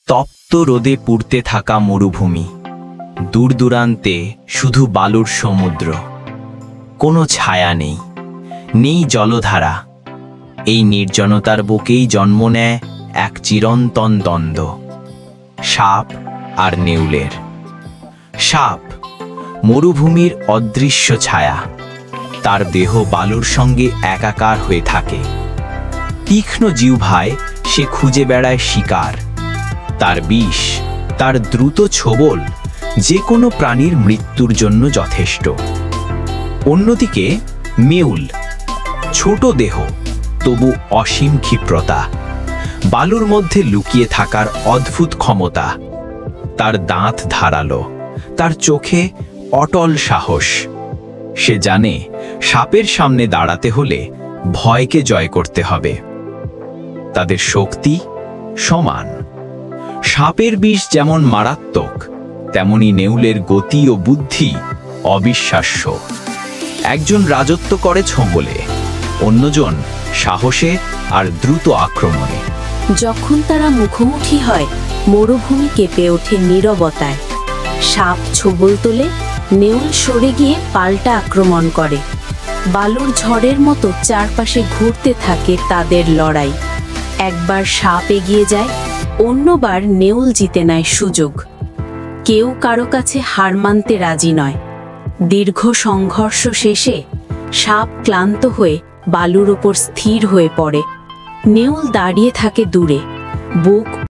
তপ্ত রোদে পুড়তে থাকা মরুভূমি, দূর দূরান্তে শুধু বালুর সমুদ্র। কোনো ছায়া নেই, নেই জলধারা। এই নির্জনতার বুকেই জন্ম নেয় এক চিরন্তন দ্বন্দ্ব, সাপ আর নেউলের। সাপ মরুভূমির অদৃশ্য ছায়া, তার দেহ বালুর সঙ্গে একাকার হয়ে থাকে। তীক্ষ্ণ জিহ্বায় সে খুঁজে বেড়ায় শিকার। তার বিষ, তার দ্রুত ছোবল যে কোনো প্রাণীর মৃত্যুর জন্য যথেষ্ট। অন্যদিকে নেউল, ছোট দেহ তবু অসীম ক্ষিপ্রতা, বালুর মধ্যে লুকিয়ে থাকার অদ্ভুত ক্ষমতা। তার দাঁত ধারালো, তার চোখে অটল সাহস। সে জানে সাপের সামনে দাঁড়াতে হলে ভয়কে জয় করতে হবে। তাদের শক্তি সমান। সাপের বিষ যেমন মারাত্মক, তেমনি নেউলের গতি ও বুদ্ধি অবিশ্বাস্য। একজন রাজত্ব করে ছোবলে, অন্যজন সাহসে আর দ্রুত আক্রমণে। যখন তারা মুখোমুখি হয়, মরুভূমি কেঁপে ওঠে নীরবতায়। সাপ ছোবল তোলে, নেউল সরে গিয়ে পাল্টা আক্রমণ করে। বালুর ঝড়ের মতো চারপাশে ঘুরতে থাকে তাদের লড়াই। একবার সাপ এগিয়ে যায়, অন্যবার নেউল জিতে নেয় সুযোগ। কেউ কারো কাছে হার মানতে রাজি নয়। দীর্ঘ সংঘর্ষ শেষে সাপ ক্লান্ত হয়ে বালুর ওপর স্থির হয়ে পড়ে। নেউল দাঁড়িয়ে থাকে দূরে, বুক